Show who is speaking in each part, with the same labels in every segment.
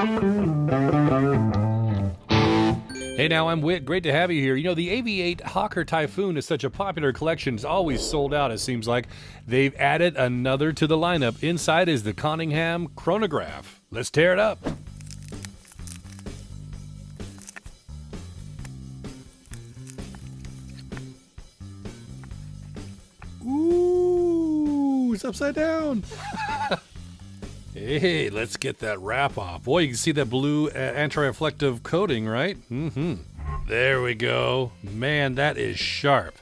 Speaker 1: Hey now, I'm Whit. Great to have you here. You know, the AVI-8 Hawker Typhoon is such a popular collection. It's always sold out, it seems like. They've added another to the lineup. Inside is the Coningham Chronograph. Let's tear it up. Ooh, it's upside down. Hey, let's get that wrap off. Boy, you can see that blue anti-reflective coating, right? There we go. Man, that is sharp.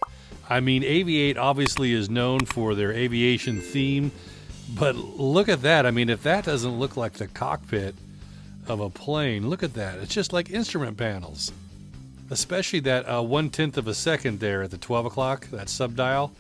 Speaker 1: I mean, AVI-8 obviously is known for their aviation theme, but look at that. I mean, if that doesn't look like the cockpit of a plane, look at that. It's just like instrument panels. Especially that 1/10 of a second there at the 12 o'clock, that sub-dial.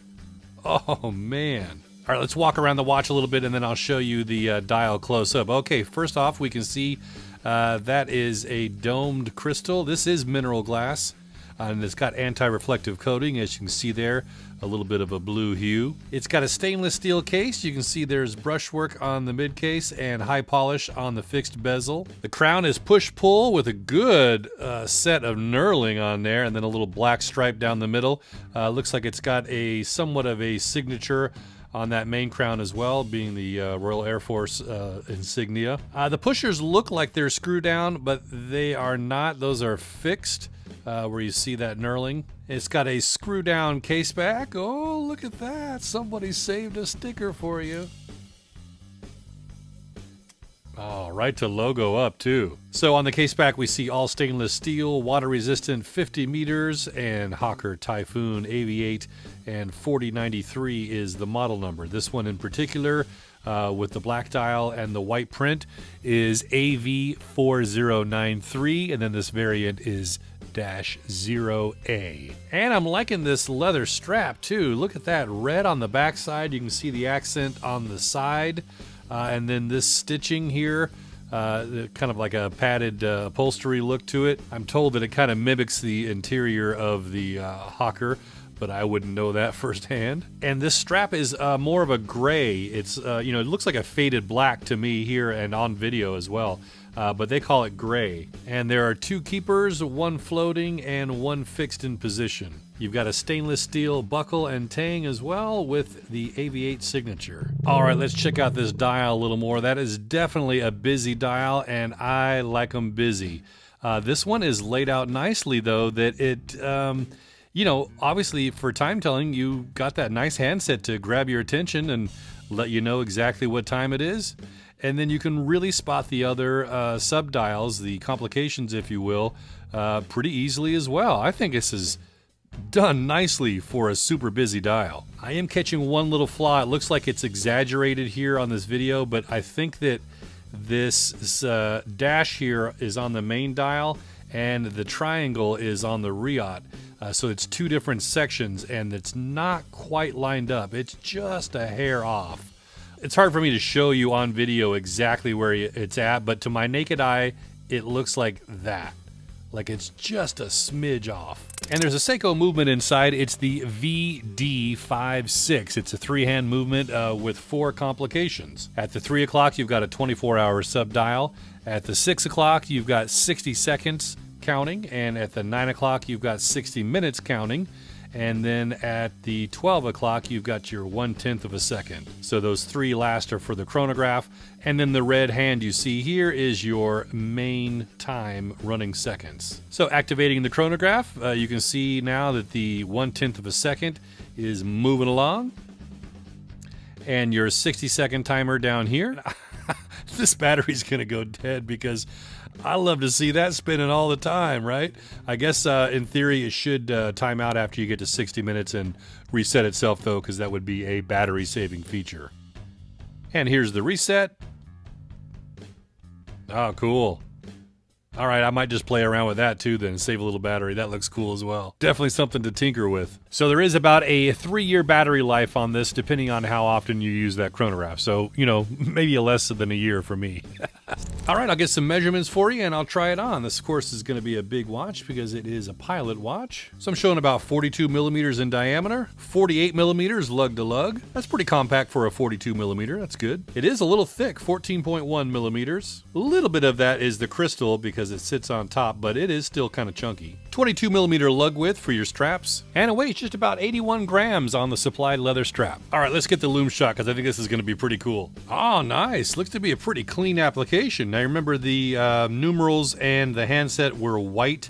Speaker 1: Oh, man. All right, let's walk around the watch a little bit, and then I'll show you the dial close up. Okay, first off, we can see that is a domed crystal. This is mineral glass, and it's got anti-reflective coating, as you can see there, a little bit of a blue hue. It's got a stainless steel case. You can see there's brushwork on the mid case and high polish on the fixed bezel. The crown is push-pull with a good set of knurling on there, and then a little black stripe down the middle. Looks like it's got a somewhat of a signature on that main crown as well, being the Royal Air Force insignia. The pushers look like they're screw down, but they are not. Those are fixed, where you see that knurling. It's got a screw down case back. Oh, look at that. Somebody saved a sticker for you. Oh, right to logo up too. So on the case back we see all stainless steel, water resistant 50 meters, and Hawker Typhoon AVI-8 and 4093 is the model number. This one in particular, with the black dial and the white print, is AV4093, and then this variant is -0A. And I'm liking this leather strap too. Look at that red on the back side. You can see the accent on the side. And then this stitching here, kind of like a padded upholstery look to it. I'm told that it kind of mimics the interior of the Hawker, but I wouldn't know that firsthand. And this strap is more of a gray. It's, you know, it looks like a faded black to me here and on video as well. But they call it gray. And there are two keepers, one floating and one fixed in position. You've got a stainless steel buckle and tang as well with the AVI-8 signature. All right, let's check out this dial a little more. That is definitely a busy dial, and I like them busy. This one is laid out nicely, though, that it, you know, obviously for time telling, you got that nice handset to grab your attention and let you know exactly what time it is. And then you can really spot the other sub-dials, the complications, if you will, pretty easily as well. I think this is done nicely for a super busy dial. I am catching one little flaw. It looks like it's exaggerated here on this video, but I think that this dash here is on the main dial and the triangle is on the Riot. So it's two different sections and it's not quite lined up. It's just a hair off. It's hard for me to show you on video exactly where it's at, but to my naked eye, it looks like that. Like it's just a smidge off. And there's a Seiko Movement inside. It's the VD56. It's a three-hand movement with 4 complications. At the 3 o'clock, you've got a 24-hour sub-dial. At the 6 o'clock, you've got 60 seconds counting. And at the 9 o'clock, you've got 60 minutes counting. And then at the 12 o'clock, you've got your 1/10 of a second. So those 3 last are for the chronograph. And then the red hand you see here is your main time running seconds. So activating the chronograph, you can see now that the 1/10 of a second is moving along. And your 60-second timer down here. This battery's going to go dead because I love to see that spinning all the time, right? I guess in theory it should time out after you get to 60 minutes and reset itself, though, because that would be a battery-saving feature. And here's the reset. Oh, cool. All right, I might just play around with that too then, save a little battery. That looks cool as well. Definitely something to tinker with. So there is about a 3-year battery life on this, depending on how often you use that chronograph. So, you know, maybe less than a year for me. All right, I'll get some measurements for you and I'll try it on. This, of course, is going to be a big watch because it is a pilot watch. So I'm showing about 42 millimeters in diameter, 48 millimeters lug to lug. That's pretty compact for a 42 millimeter. That's good. It is a little thick, 14.1 millimeters. A little bit of that is the crystal because it sits on top, but it is still kind of chunky. 22 millimeter lug width for your straps, and it weighs just about 81 grams on the supplied leather strap. All right, let's get the loom shot because I think this is going to be pretty cool. Oh, nice. Looks to be a pretty clean application. Now remember the numerals and the handset were white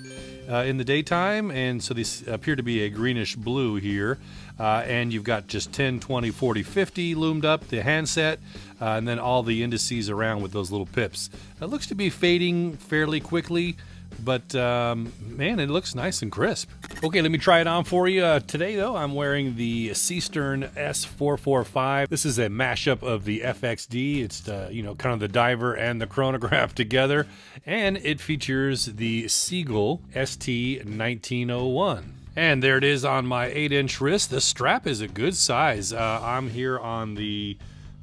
Speaker 1: in the daytime, and so these appear to be a greenish blue here. And you've got just 10, 20, 40, 50 loomed up, the handset, and then all the indices around with those little pips. It looks to be fading fairly quickly, but man, it looks nice and crisp. Okay, let me try it on for you. Today, though, I'm wearing the Seastern S445. This is a mashup of the FXD. It's the, kind of the diver and the chronograph together, and it features the Seagull ST1901. And there it is on my 8-inch wrist. The strap is a good size. I'm here on the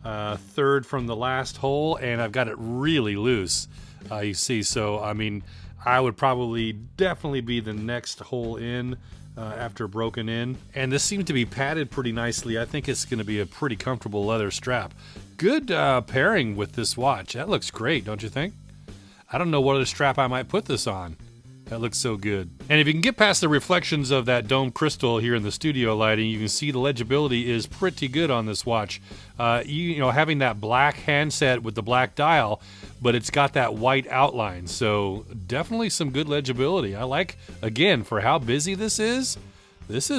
Speaker 1: third from the last hole, and I've got it really loose. You see, so I mean, I would probably definitely be the next hole in after broken in. And this seems to be padded pretty nicely. I think it's going to be a pretty comfortable leather strap. Good pairing with this watch. That looks great, don't you think? I don't know what other strap I might put this on. That looks so good. And if you can get past the reflections of that dome crystal here in the studio lighting, you can see the legibility is pretty good on this watch. Having that black handset with the black dial, but it's got that white outline, so definitely some good legibility. I like, again, for how busy this is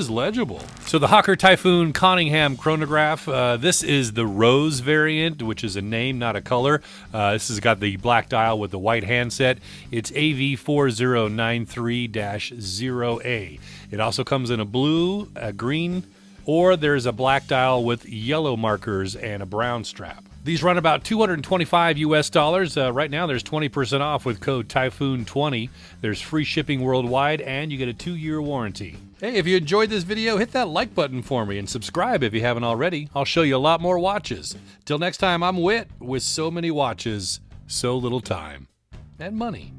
Speaker 1: legible. So the Hawker Typhoon Coningham Chronograph, this is the rose variant, which is a name, not a color. This has got the black dial with the white handset. It's AV4093-0A. It also comes in a blue, a green, or there's a black dial with yellow markers and a brown strap. These run about $225 US. Right now there's 20% off with code Typhoon20. There's free shipping worldwide and you get a 2-year warranty. Hey, if you enjoyed this video, hit that like button for me and subscribe if you haven't already. I'll show you a lot more watches. Till next time, I'm Whit with so many watches, so little time and money.